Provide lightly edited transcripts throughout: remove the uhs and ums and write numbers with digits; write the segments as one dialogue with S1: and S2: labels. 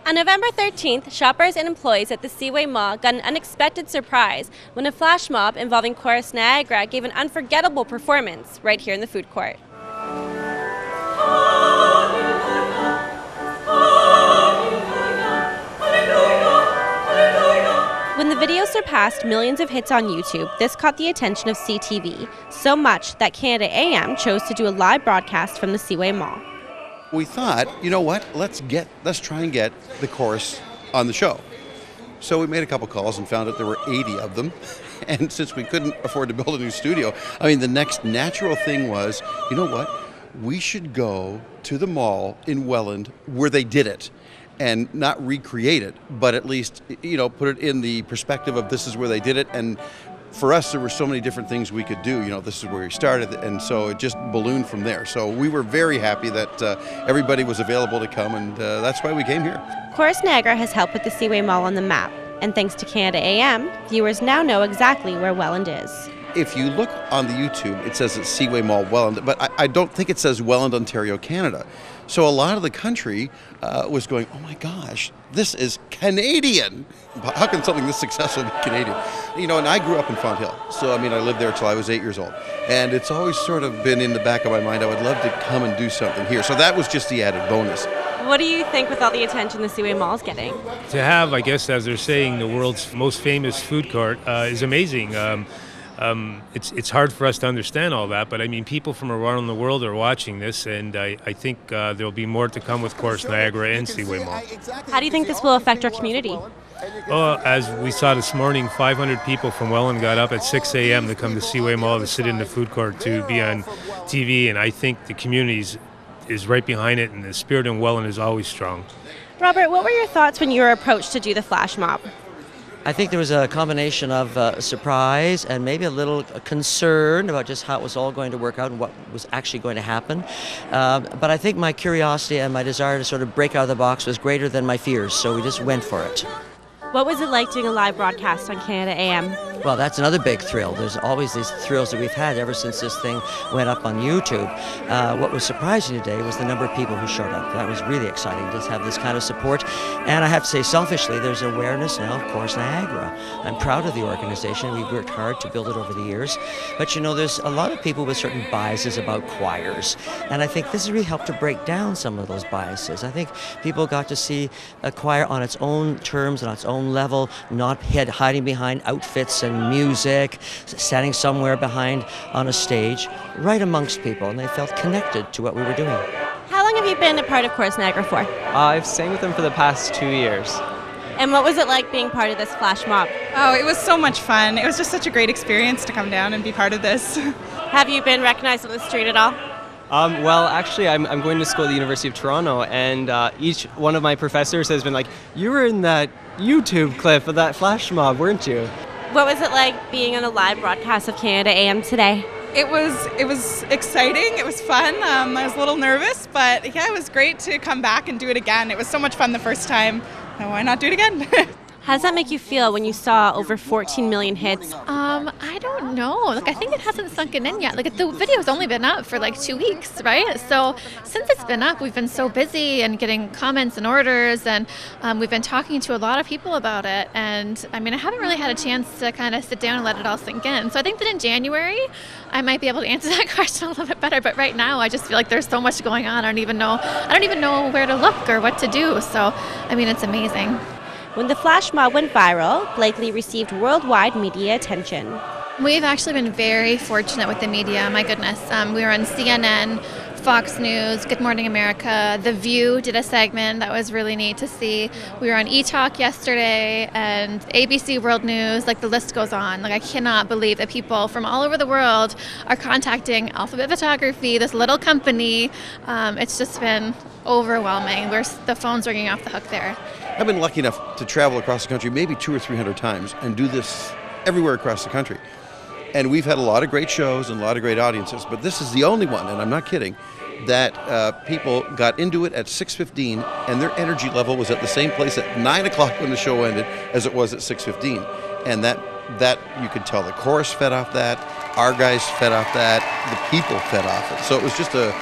S1: On November 13th, shoppers and employees at the Seaway Mall got an unexpected surprise when a flash mob involving Chorus Niagara gave an unforgettable performance right here in the food court. When the video surpassed millions of hits on YouTube, this caught the attention of CTV, so much that Canada AM chose to do a live broadcast from the Seaway Mall.
S2: We thought, you know what, let's try and get the chorus on the show. So we made a couple calls and found out there were 80 of them. And since we couldn't afford to build a new studio, the next natural thing was, you know what, we should go to the mall in Welland where they did it and not recreate it, but at least, put it in the perspective of this is where they did it. And for us, there were so many different things we could do. This is where we started, and so it just ballooned from there. So we were very happy that everybody was available to come, and that's why we came here.
S1: Chorus Niagara has helped put the Seaway Mall on the map, and thanks to Canada AM, viewers now know exactly where Welland is.
S2: If you look on the YouTube, it says it's Seaway Mall Welland, but I don't think it says Welland, Ontario, Canada. So a lot of the country was going, oh my gosh, this is Canadian. How can something this successful be Canadian? And I grew up in Font Hill, so I lived there till I was 8 years old. And it's always sort of been in the back of my mind, I would love to come and do something here. So that was just the added bonus.
S1: What do you think with all the attention the Seaway Mall is getting?
S3: To have, I guess, as they're saying, the world's most famous food court is amazing. It's hard for us to understand all that, but people from around the world are watching this, and I think there'll be more to come with Chorus Niagara and Seaway Mall.
S1: How do you think this will affect our community?
S3: Well, as we saw this morning, 500 people from Welland got up at 6 a.m. to come to Seaway Mall to sit in the food court to be on TV, and I think the community is right behind it, and the spirit in Welland is always strong.
S1: Robert, what were your thoughts when you were approached to do the flash mob?
S4: I think there was a combination of surprise and maybe a little concern about just how it was all going to work out and what was actually going to happen. But I think my curiosity and my desire to sort of break out of the box was greater than my fears, so we just went for it.
S1: What was it like doing a live broadcast on Canada AM?
S4: Well, that's another big thrill. There's always these thrills that we've had ever since this thing went up on YouTube. What was surprising today was the number of people who showed up. That was really exciting to have this kind of support. And I have to say, selfishly, there's awareness now of Chorus Niagara. I'm proud of the organization. We've worked hard to build it over the years. But there's a lot of people with certain biases about choirs. And I think this has really helped to break down some of those biases. I think people got to see a choir on its own terms and on its own level, not hiding behind outfits and music, standing somewhere behind on a stage, right amongst people, and they felt connected to what we were doing.
S1: How long have you been a part of Chorus Niagara for?
S5: I've sang with them for the past 2 years.
S1: And what was it like being part of this flash mob?
S6: Oh, it was so much fun. It was just such a great experience to come down and be part of this.
S1: Have you been recognized on the street at all?
S5: Well, actually, I'm going to school at the University of Toronto, and each one of my professors has been like, you were in that YouTube clip of that flash mob, weren't you?
S1: What was it like being on a live broadcast of Canada AM today?
S6: It was exciting. It was fun. I was a little nervous, but yeah, it was great to come back and do it again. It was so much fun the first time. Why not do it again?
S1: How does that make you feel when you saw over 14 million hits?
S7: I don't know. I think it hasn't sunken in yet. The video's only been up for 2 weeks, right? So since it's been up, we've been so busy and getting comments and orders, and we've been talking to a lot of people about it. And I haven't really had a chance to kind of sit down and let it all sink in. So I think that in January, I might be able to answer that question a little bit better. But right now, I just feel like there's so much going on. I don't even know where to look or what to do. So it's amazing.
S1: When the flash mob went viral, Blakely received worldwide media attention.
S7: We've actually been very fortunate with the media, my goodness. We were on CNN, Fox News, Good Morning America, The View did a segment that was really neat to see. We were on E-Talk yesterday and ABC World News, the list goes on. I cannot believe that people from all over the world are contacting Alphabet Photography, this little company. It's just been overwhelming. The phone's ringing off the hook there.
S2: I've been lucky enough to travel across the country maybe 200 or 300 times and do this everywhere across the country. And we've had a lot of great shows and a lot of great audiences, but this is the only one, and I'm not kidding, that people got into it at 6:15 and their energy level was at the same place at 9 o'clock when the show ended as it was at 6:15. And that you could tell the chorus fed off that, our guys fed off that, the people fed off it. So it was just a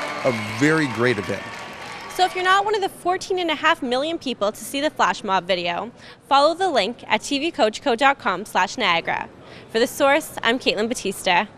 S2: very great event.
S1: So if you're not one of the 14.5 million people to see the flash mob video, follow the link at tvcoachco.com/Niagara. For The Source, I'm Caitlin Battista.